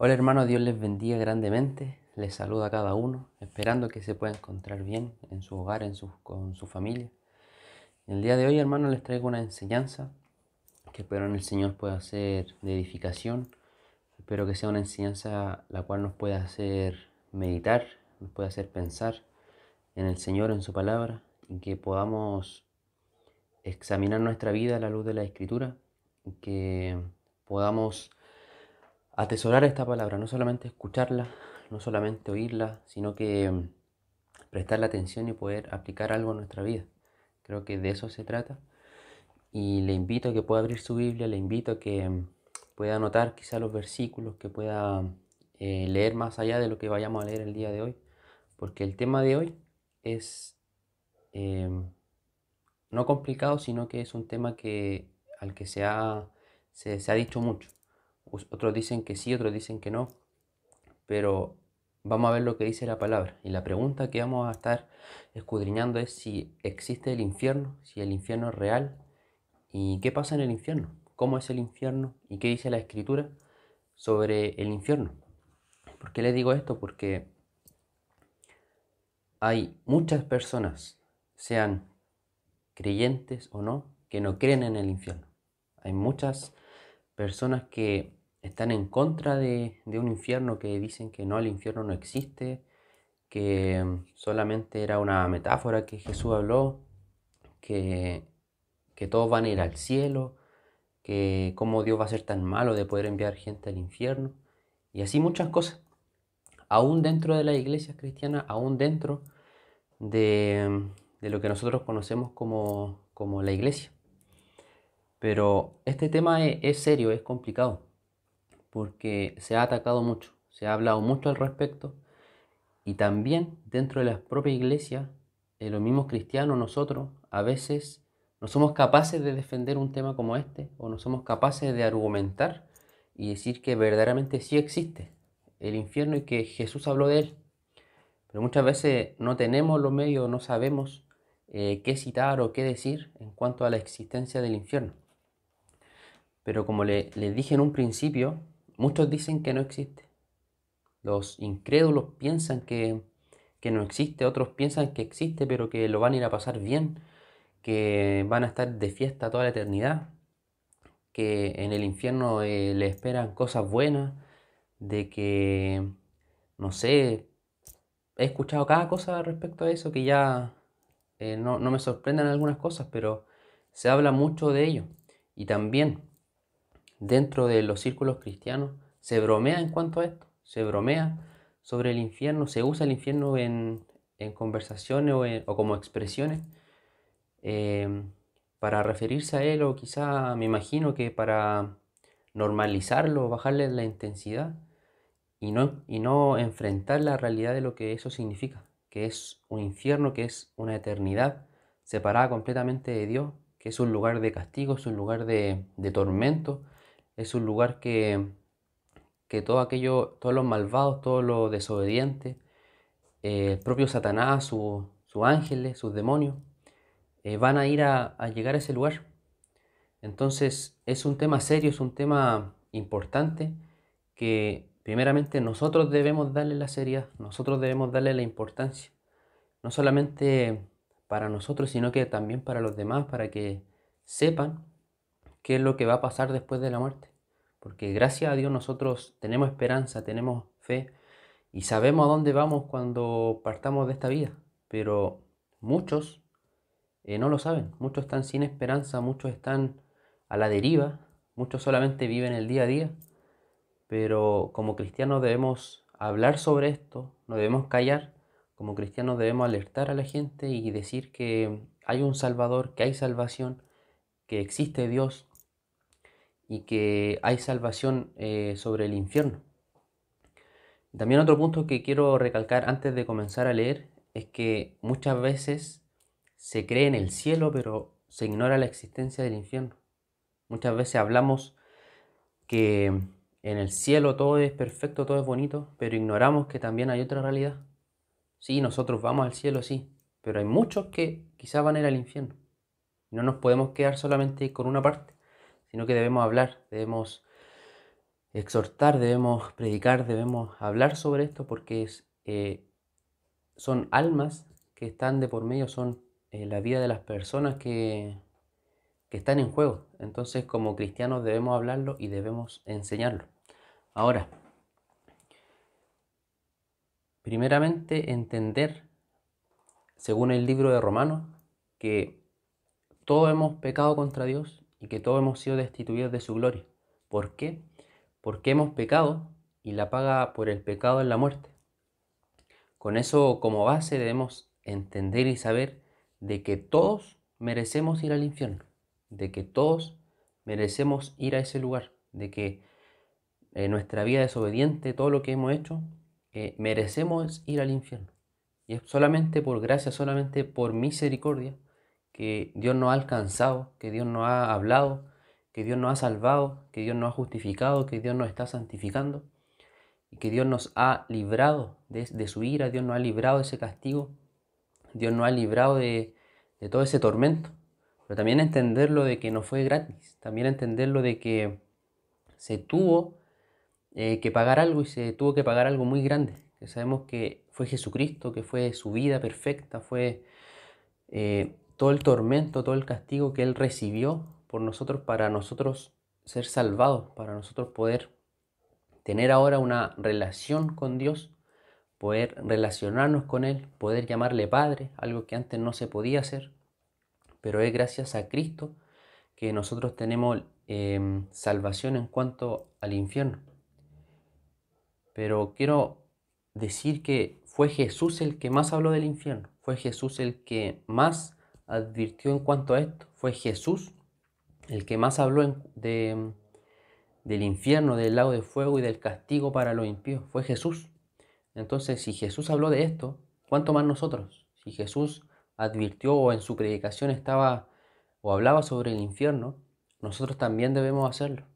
Hola hermanos, Dios les bendiga grandemente. Les saluda a cada uno, esperando que se pueda encontrar bien en su hogar, con su familia. El día de hoy, hermanos, les traigo una enseñanza que espero en el Señor pueda ser de edificación. Espero que sea una enseñanza la cual nos pueda hacer meditar, nos pueda hacer pensar en el Señor, en su palabra, y que podamos examinar nuestra vida a la luz de la Escritura, y que podamos atesorar esta palabra, no solamente escucharla, no solamente oírla, sino que prestarle atención y poder aplicar algo en nuestra vida. Creo que de eso se trata. Y le invito a que pueda abrir su Biblia, le invito a que pueda anotar quizá los versículos, que pueda leer más allá de lo que vayamos a leer el día de hoy. Porque el tema de hoy es eh, no complicado, sino que es un tema al que se ha dicho mucho. Otros dicen que sí, otros dicen que no, pero vamos a ver lo que dice la palabra. Y la pregunta que vamos a estar escudriñando es si existe el infierno, si el infierno es real y qué pasa en el infierno, cómo es el infierno y qué dice la escritura sobre el infierno. ¿Por qué les digo esto? Porque hay muchas personas, sean creyentes o no, que no creen en el infierno. Hay muchas personas que están en contra de un infierno, que dicen que no, el infierno no existe, que solamente era una metáfora que Jesús habló, que, que todos van a ir al cielo, que cómo Dios va a ser tan malo de poder enviar gente al infierno, y así muchas cosas, aún dentro de las iglesias cristianas, aún dentro de lo que nosotros conocemos como la iglesia. Pero este tema es serio, es complicado, porque se ha atacado mucho, se ha hablado mucho al respecto. Y también dentro de las propias iglesias, los mismos cristianos, nosotros a veces no somos capaces de defender un tema como este, o no somos capaces de argumentar y decir que verdaderamente sí existe el infierno y que Jesús habló de él. Pero muchas veces no tenemos los medios, no sabemos qué citar o qué decir en cuanto a la existencia del infierno. Pero como les dije en un principio, muchos dicen que no existe. Los incrédulos piensan que no existe, otros piensan que existe, pero que lo van a ir a pasar bien, que van a estar de fiesta toda la eternidad, que en el infierno le esperan cosas buenas, de que, no sé, he escuchado cada cosa respecto a eso que ya no me sorprenden algunas cosas, pero se habla mucho de ello. Y también dentro de los círculos cristianos se bromea en cuanto a esto, se bromea sobre el infierno, se usa el infierno en conversaciones o como expresiones eh, para referirse a él, o quizá me imagino que para normalizarlo, bajarle la intensidad y no enfrentar la realidad de lo que eso significa, que es un infierno, que es una eternidad separada completamente de Dios, que es un lugar de castigo, es un lugar de tormento, es un lugar que todo aquello, todos los malvados, todos los desobedientes, el propio Satanás, sus ángeles, sus demonios, van a ir a llegar a ese lugar. Entonces es un tema serio, es un tema importante que primeramente nosotros debemos darle la seriedad, nosotros debemos darle la importancia, no solamente para nosotros, sino que también para los demás, para que sepan qué es lo que va a pasar después de la muerte. Porque gracias a Dios nosotros tenemos esperanza, tenemos fe y sabemos a dónde vamos cuando partamos de esta vida. Pero muchos no lo saben, muchos están sin esperanza, muchos están a la deriva, muchos solamente viven el día a día. Pero como cristianos debemos hablar sobre esto, no debemos callar. Como cristianos debemos alertar a la gente y decir que hay un Salvador, que hay salvación, que existe Dios y que hay salvación sobre el infierno. También otro punto que quiero recalcar antes de comenzar a leer es que muchas veces se cree en el cielo, pero se ignora la existencia del infierno. Muchas veces hablamos que en el cielo todo es perfecto, todo es bonito, pero ignoramos que también hay otra realidad. Sí, nosotros vamos al cielo, sí, pero hay muchos que quizás van a ir al infierno. No nos podemos quedar solamente con una parte, sino que debemos hablar, debemos exhortar, debemos predicar, debemos hablar sobre esto porque son almas que están de por medio, son la vida de las personas que están en juego. Entonces, como cristianos debemos hablarlo y debemos enseñarlo. Ahora, primeramente entender, según el libro de Romanos, que todos hemos pecado contra Dios y que todos hemos sido destituidos de su gloria. ¿Por qué? Porque hemos pecado y la paga por el pecado es la muerte. Con eso como base debemos entender y saber de que todos merecemos ir al infierno, de que todos merecemos ir a ese lugar, de que nuestra vida desobediente, todo lo que hemos hecho, merecemos ir al infierno. Y es solamente por gracia, solamente por misericordia, que Dios nos ha alcanzado, que Dios nos ha hablado, que Dios nos ha salvado, que Dios nos ha justificado, que Dios nos está santificando y que Dios nos ha librado de su ira, Dios nos ha librado de ese castigo, Dios nos ha librado de todo ese tormento. Pero también entenderlo de que no fue gratis, también entenderlo de que se tuvo que pagar algo y se tuvo que pagar algo muy grande, que sabemos que fue Jesucristo, que fue su vida perfecta, fue todo el tormento, todo el castigo que Él recibió por nosotros para nosotros ser salvados, para nosotros poder tener ahora una relación con Dios, poder relacionarnos con Él, poder llamarle Padre, algo que antes no se podía hacer, pero es gracias a Cristo que nosotros tenemos salvación en cuanto al infierno. Pero quiero decir que fue Jesús el que más habló del infierno, fue Jesús el que más advirtió en cuanto a esto, fue Jesús el que más habló del infierno, del lago de fuego y del castigo para los impíos, fue Jesús. Entonces, si Jesús habló de esto, ¿cuánto más nosotros? Si Jesús advirtió o en su predicación estaba o hablaba sobre el infierno, nosotros también debemos hacerlo.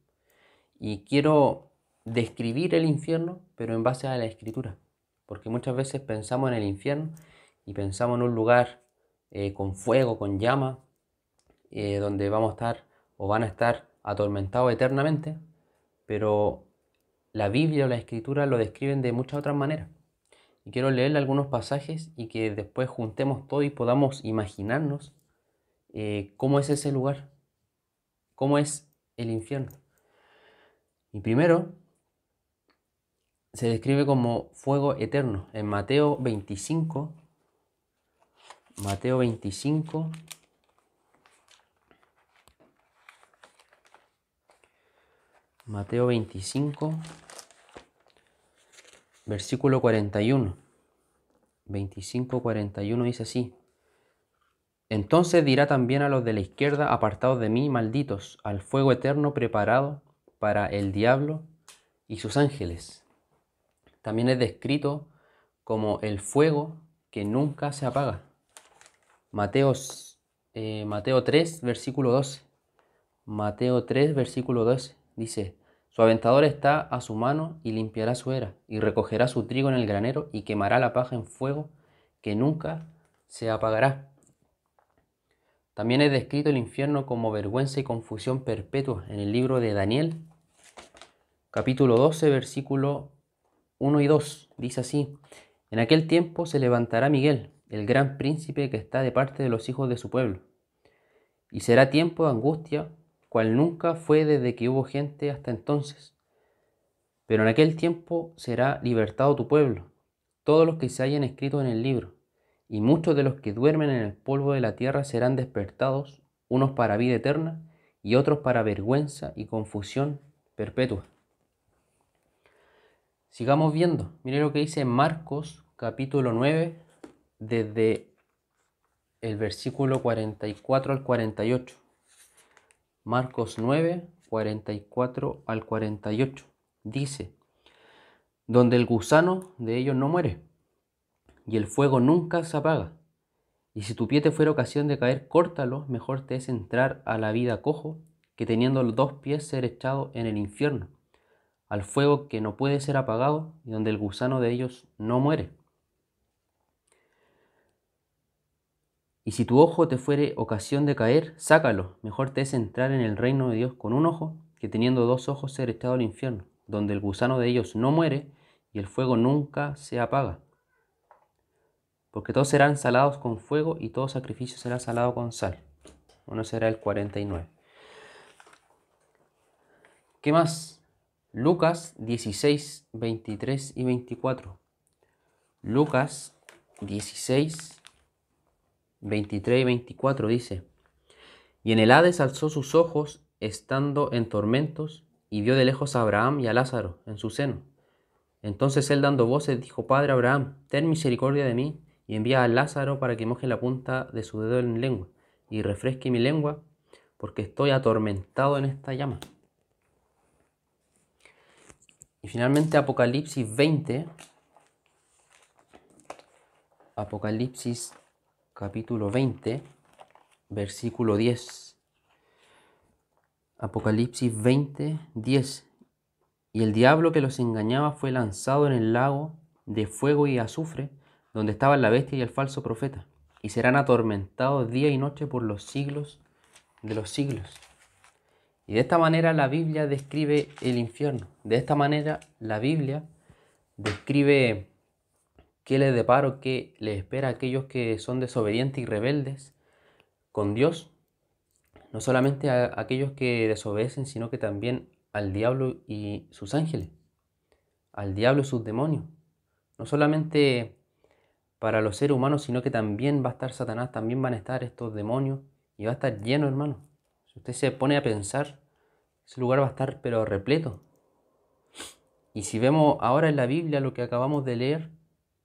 Y quiero describir el infierno, pero en base a la Escritura, porque muchas veces pensamos en el infierno y pensamos en un lugar con fuego, con llama, donde vamos a estar o van a estar atormentados eternamente, pero la Biblia o la Escritura lo describen de muchas otras maneras. Y quiero leerle algunos pasajes y que después juntemos todo y podamos imaginarnos cómo es ese lugar, cómo es el infierno. Y primero se describe como fuego eterno en Mateo 25. Mateo 25. Mateo 25, versículo 41. 25:41 dice así: Entonces dirá también a los de la izquierda: apartados de mí, malditos, al fuego eterno preparado para el diablo y sus ángeles. También es descrito como el fuego que nunca se apaga. Mateo 3, versículo 12. Mateo 3, versículo 12 dice: Su aventador está a su mano y limpiará su era, y recogerá su trigo en el granero, y quemará la paja en fuego que nunca se apagará. También es descrito el infierno como vergüenza y confusión perpetua en el libro de Daniel, capítulo 12, versículo 1 y 2. Dice así: En aquel tiempo se levantará Miguel, el gran príncipe que está de parte de los hijos de su pueblo, y será tiempo de angustia, cual nunca fue desde que hubo gente hasta entonces. Pero en aquel tiempo será libertado tu pueblo, todos los que se hayan escrito en el libro, y muchos de los que duermen en el polvo de la tierra serán despertados, unos para vida eterna y otros para vergüenza y confusión perpetua. Sigamos viendo, mire lo que dice Marcos capítulo 9, desde el versículo 44 al 48. Marcos 9, 44 al 48. Dice: Donde el gusano de ellos no muere, y el fuego nunca se apaga. Y si tu pie te fuera ocasión de caer, córtalo, mejor te es entrar a la vida cojo, que teniendo los 2 pies ser echado en el infierno, al fuego que no puede ser apagado, y donde el gusano de ellos no muere. Y si tu ojo te fuere ocasión de caer, sácalo, mejor te es entrar en el reino de Dios con un ojo, que teniendo 2 ojos ser echado al infierno, donde el gusano de ellos no muere y el fuego nunca se apaga. Porque todos serán salados con fuego y todo sacrificio será salado con sal. Bueno, será el 49. ¿Qué más? Lucas 16, 23 y 24. Lucas 16, 23 y 24 dice: Y en el Hades alzó sus ojos, estando en tormentos, y vio de lejos a Abraham y a Lázaro en su seno. Entonces él, dando voces, dijo: Padre Abraham, ten misericordia de mí, y envía a Lázaro para que moje la punta de su dedo en mi lengua, y refresque mi lengua, porque estoy atormentado en esta llama. Y finalmente Apocalipsis 20, Apocalipsis capítulo 20, versículo 10. Apocalipsis 20, 10. Y el diablo que los engañaba fue lanzado en el lago de fuego y azufre, donde estaban la bestia y el falso profeta, y serán atormentados día y noche por los siglos de los siglos. Y de esta manera la Biblia describe el infierno. De esta manera la Biblia describe qué les depara o qué les espera a aquellos que son desobedientes y rebeldes con Dios. No solamente a aquellos que desobedecen, sino que también al diablo y sus ángeles, al diablo y sus demonios. No solamente para los seres humanos, sino que también va a estar Satanás, también van a estar estos demonios y va a estar lleno, hermano. Si usted se pone a pensar, ese lugar va a estar pero repleto. Y si vemos ahora en la Biblia lo que acabamos de leer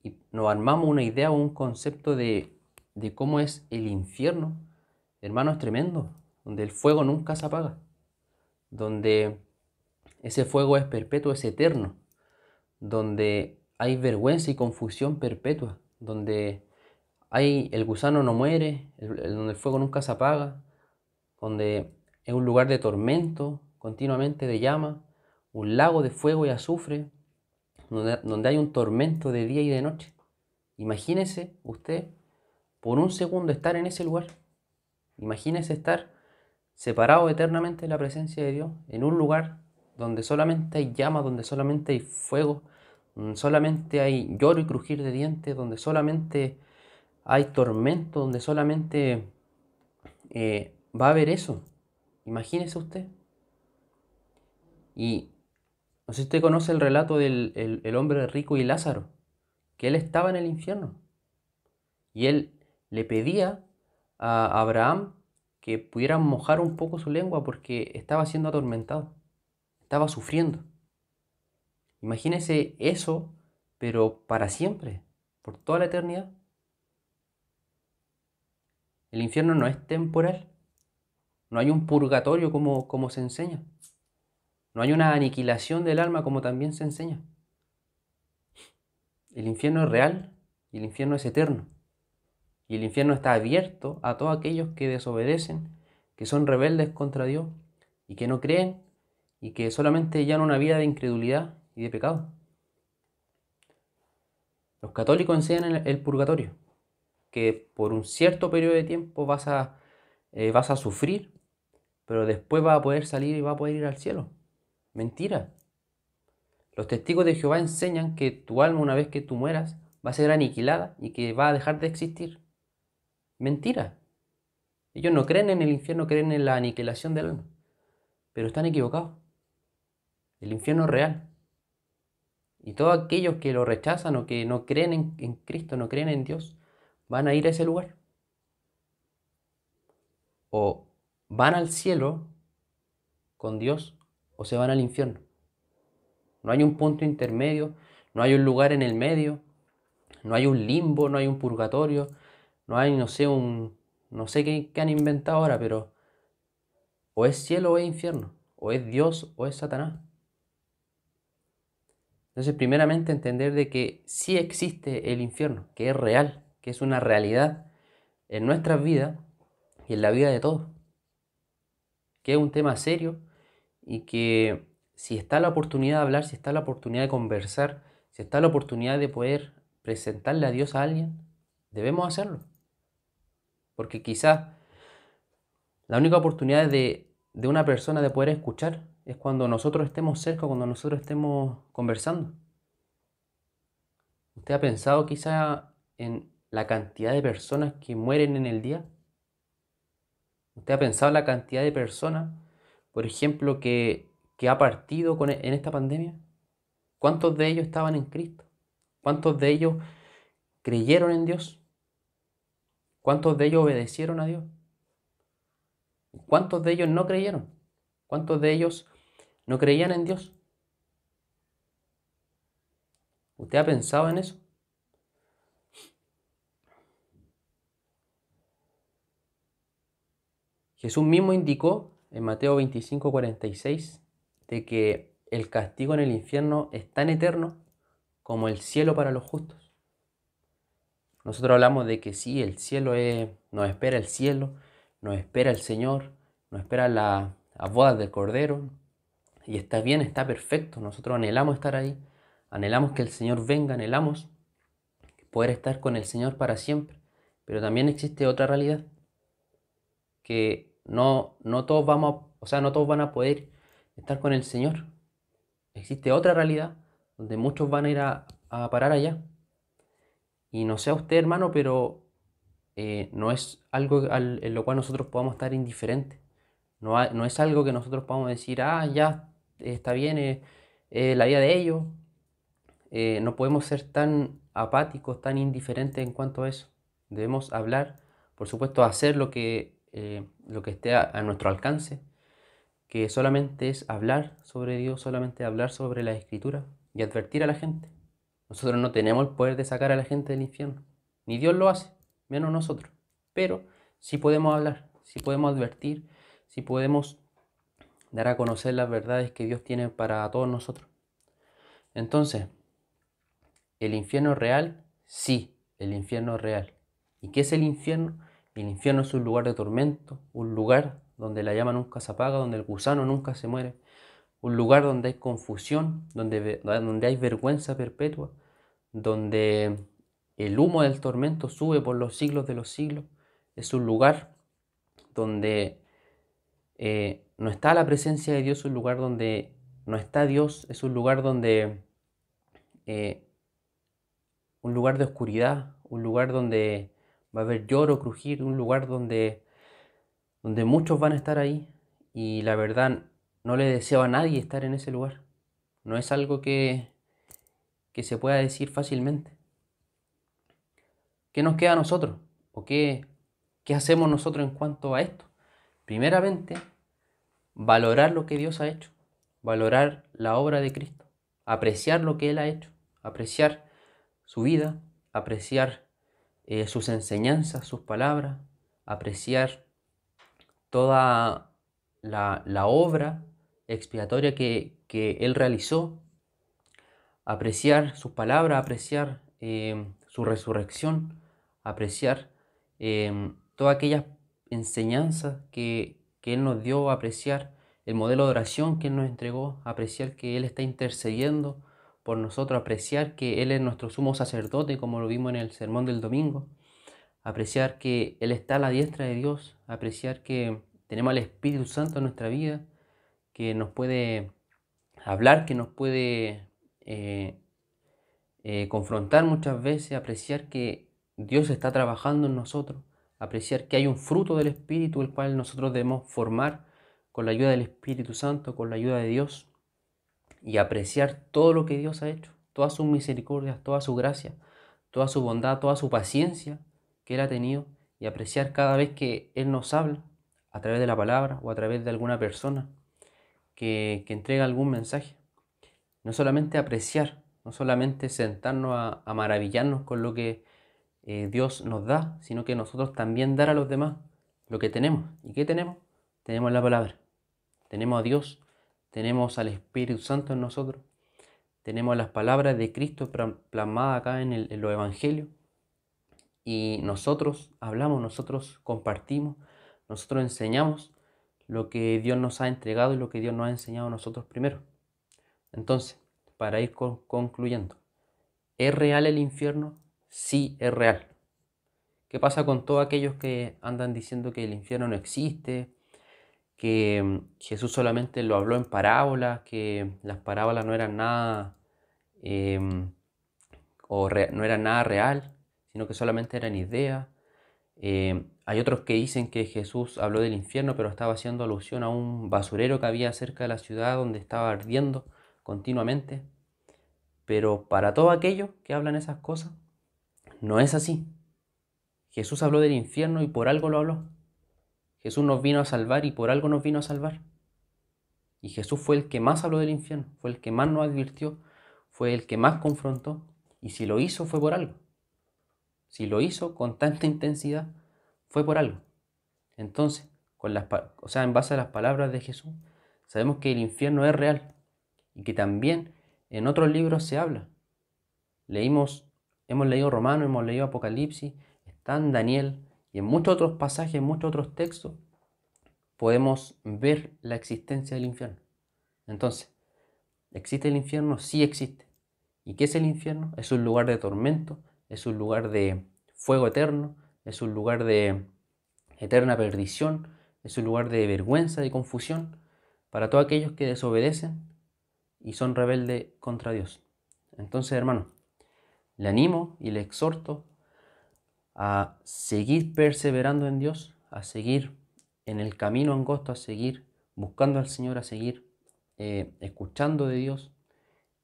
y nos armamos una idea o un concepto de cómo es el infierno, hermano, es tremendo, donde el fuego nunca se apaga, donde ese fuego es perpetuo, es eterno, donde hay vergüenza y confusión perpetua, donde el gusano no muere, donde el fuego nunca se apaga, donde es un lugar de tormento, continuamente de llama, un lago de fuego y azufre, donde hay un tormento de día y de noche. Imagínese usted por un segundo estar en ese lugar. Imagínese estar separado eternamente de la presencia de Dios, en un lugar donde solamente hay llama, donde solamente hay fuego, donde solamente hay lloro y crujir de dientes, donde solamente hay tormento, donde solamente va a haber eso. Imagínese usted. Y no sé si usted conoce el relato del el hombre rico y Lázaro, que él estaba en el infierno. Y él le pedía a Abraham que pudiera mojar un poco su lengua porque estaba siendo atormentado, estaba sufriendo. Imagínese eso, pero para siempre, por toda la eternidad. El infierno no es temporal, no hay un purgatorio como se enseña, no hay una aniquilación del alma como también se enseña. El infierno es real y el infierno es eterno. Y el infierno está abierto a todos aquellos que desobedecen, que son rebeldes contra Dios y que no creen y que solamente llevan una vida de incredulidad y de pecado. Los católicos enseñan el purgatorio, que por un cierto periodo de tiempo vas a sufrir, pero después vas a poder salir y vas a poder ir al cielo. Mentira. Los testigos de Jehová enseñan que tu alma, una vez que tú mueras, va a ser aniquilada y que va a dejar de existir. Mentira. Ellos no creen en el infierno, creen en la aniquilación del alma. Pero están equivocados. El infierno es real. Y todos aquellos que lo rechazan o que no creen en Cristo, no creen en Dios, van a ir a ese lugar. O van al cielo con Dios o se van al infierno. No hay un punto intermedio, no hay un lugar en el medio, no hay un limbo, no hay un purgatorio, no hay, no sé qué han inventado ahora, pero o es cielo o es infierno, o es Dios o es Satanás. Entonces, primeramente entender de que sí existe el infierno, que es real, que es una realidad en nuestras vidas y en la vida de todos, que es un tema serio y que si está la oportunidad de hablar, si está la oportunidad de conversar, si está la oportunidad de poder presentarle a Dios a alguien, debemos hacerlo. Porque quizás la única oportunidad de una persona de poder escuchar es cuando nosotros estemos cerca, cuando nosotros estemos conversando. ¿Usted ha pensado quizá en la cantidad de personas que mueren en el día? ¿Usted ha pensado en la cantidad de personas, por ejemplo, que ha partido en esta pandemia? ¿Cuántos de ellos estaban en Cristo? ¿Cuántos de ellos creyeron en Dios? ¿Cuántos de ellos obedecieron a Dios? ¿Cuántos de ellos no creyeron? ¿Cuántos de ellos no creían en Dios? ¿Usted ha pensado en eso? Jesús mismo indicó en Mateo 25:46 de que el castigo en el infierno es tan eterno como el cielo para los justos. Nosotros hablamos de que sí, el cielo nos espera el cielo, nos espera el Señor, nos espera las bodas del Cordero, y está bien, está perfecto. Nosotros anhelamos estar ahí, anhelamos que el Señor venga, anhelamos poder estar con el Señor para siempre. Pero también existe otra realidad, que no todos no todos van a poder estar con el Señor. Existe otra realidad donde muchos van a ir a parar allá. Y no sé a usted, hermano, pero no es algo en lo cual nosotros podamos estar indiferentes. No es algo que nosotros podamos decir, ya, está bien, la vida de ellos. No podemos ser tan apáticos, tan indiferentes en cuanto a eso. Debemos hablar, por supuesto, hacer lo que esté a nuestro alcance, que solamente es hablar sobre Dios, solamente hablar sobre la Escritura y advertir a la gente. Nosotros no tenemos el poder de sacar a la gente del infierno, ni Dios lo hace, menos nosotros. Pero sí podemos hablar, sí podemos advertir, sí podemos dar a conocer las verdades que Dios tiene para todos nosotros. Entonces, ¿el infierno es real? Sí, el infierno es real. ¿Y qué es el infierno? El infierno es un lugar de tormento, un lugar donde la llama nunca se apaga, donde el gusano nunca se muere, un lugar donde hay confusión, donde hay vergüenza perpetua, donde el humo del tormento sube por los siglos de los siglos. Es un lugar donde no está la presencia de Dios, un lugar donde no está Dios, es un lugar donde eh, un lugar de oscuridad, un lugar donde va a haber lloro, crujir, un lugar donde muchos van a estar ahí, y la verdad no le deseo a nadie estar en ese lugar. No es algo que se pueda decir fácilmente. ¿Qué nos queda a nosotros? ¿O qué hacemos nosotros en cuanto a esto? Primeramente, valorar lo que Dios ha hecho, valorar la obra de Cristo, apreciar lo que Él ha hecho, apreciar su vida, apreciar sus enseñanzas, sus palabras, apreciar toda la obra expiatoria que Él realizó, apreciar sus palabras, apreciar su resurrección, apreciar todas aquellas enseñanzas que Él nos dio, apreciar el modelo de oración que Él nos entregó, apreciar que Él está intercediendo por nosotros, apreciar que Él es nuestro sumo sacerdote, como lo vimos en el sermón del domingo, apreciar que Él está a la diestra de Dios, apreciar que tenemos al Espíritu Santo en nuestra vida, que nos puede hablar, que nos puede eh, confrontar muchas veces, apreciar que Dios está trabajando en nosotros, apreciar que hay un fruto del Espíritu el cual nosotros debemos formar con la ayuda del Espíritu Santo, con la ayuda de Dios, y apreciar todo lo que Dios ha hecho, todas sus misericordias, toda su gracia, toda su bondad, toda su paciencia que Él ha tenido, y apreciar cada vez que Él nos habla a través de la palabra o a través de alguna persona que entrega algún mensaje. No solamente apreciar, no solamente sentarnos a maravillarnos con lo que Dios nos da, sino que nosotros también dar a los demás lo que tenemos. ¿Y qué tenemos? Tenemos la palabra, tenemos a Dios, tenemos al Espíritu Santo en nosotros, tenemos las palabras de Cristo plasmadas acá en los evangelios, y nosotros hablamos, nosotros compartimos, nosotros enseñamos lo que Dios nos ha entregado y lo que Dios nos ha enseñado a nosotros primero. Entonces, para ir concluyendo, ¿es real el infierno? Sí, es real. ¿Qué pasa con todos aquellos que andan diciendo que el infierno no existe, que Jesús solamente lo habló en parábolas, que las parábolas no eran nada em, no eran nada real, sino que solamente eran ideas. Hay otros que dicen que Jesús habló del infierno, pero estaba haciendo alusión a un basurero que había cerca de la ciudad donde estaba ardiendo continuamente. Pero para todos aquellos que hablan esas cosas, no es así. Jesús habló del infierno y por algo lo habló. Jesús nos vino a salvar y por algo nos vino a salvar. Y Jesús fue el que más habló del infierno, fue el que más nos advirtió, fue el que más confrontó. Y si lo hizo fue por algo. Si lo hizo con tanta intensidad, fue por algo. Entonces, en base a las palabras de Jesús, sabemos que el infierno es real y que también en otros libros se habla. Hemos leído Romanos, hemos leído Apocalipsis, está en Daniel y en muchos otros pasajes, en muchos otros textos, podemos ver la existencia del infierno. Entonces, ¿existe el infierno? Sí existe. ¿Y qué es el infierno? Es un lugar de tormento, es un lugar de fuego eterno, es un lugar de eterna perdición, es un lugar de vergüenza, de confusión, para todos aquellos que desobedecen y son rebeldes contra Dios. Entonces, hermano, le animo y le exhorto a seguir perseverando en Dios, a seguir en el camino angosto, a seguir buscando al Señor, a seguir escuchando de Dios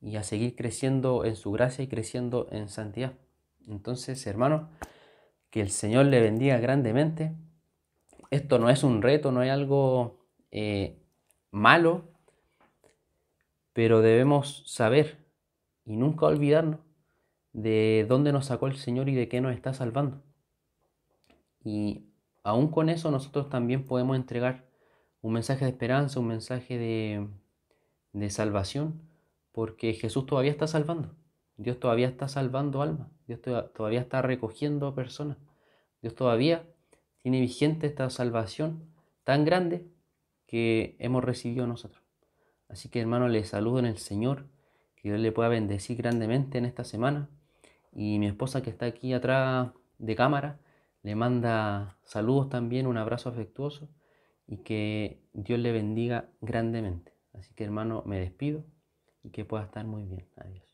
y a seguir creciendo en su gracia y creciendo en santidad. Entonces, hermano, que el Señor le bendiga grandemente. Esto no es un reto, no es algo malo, pero debemos saber y nunca olvidarnos de dónde nos sacó el Señor y de qué nos está salvando. Y aún con eso nosotros también podemos entregar un mensaje de esperanza, un mensaje de salvación, porque Jesús todavía está salvando. Dios todavía está salvando almas. Dios todavía está recogiendo personas. Dios todavía tiene vigente esta salvación tan grande que hemos recibido nosotros. Así que, hermano, le saludo en el Señor, que Dios le pueda bendecir grandemente en esta semana. Y mi esposa, que está aquí atrás de cámara, le manda saludos también, un abrazo afectuoso y que Dios le bendiga grandemente. Así que, hermano, me despido y que pueda estar muy bien. Adiós.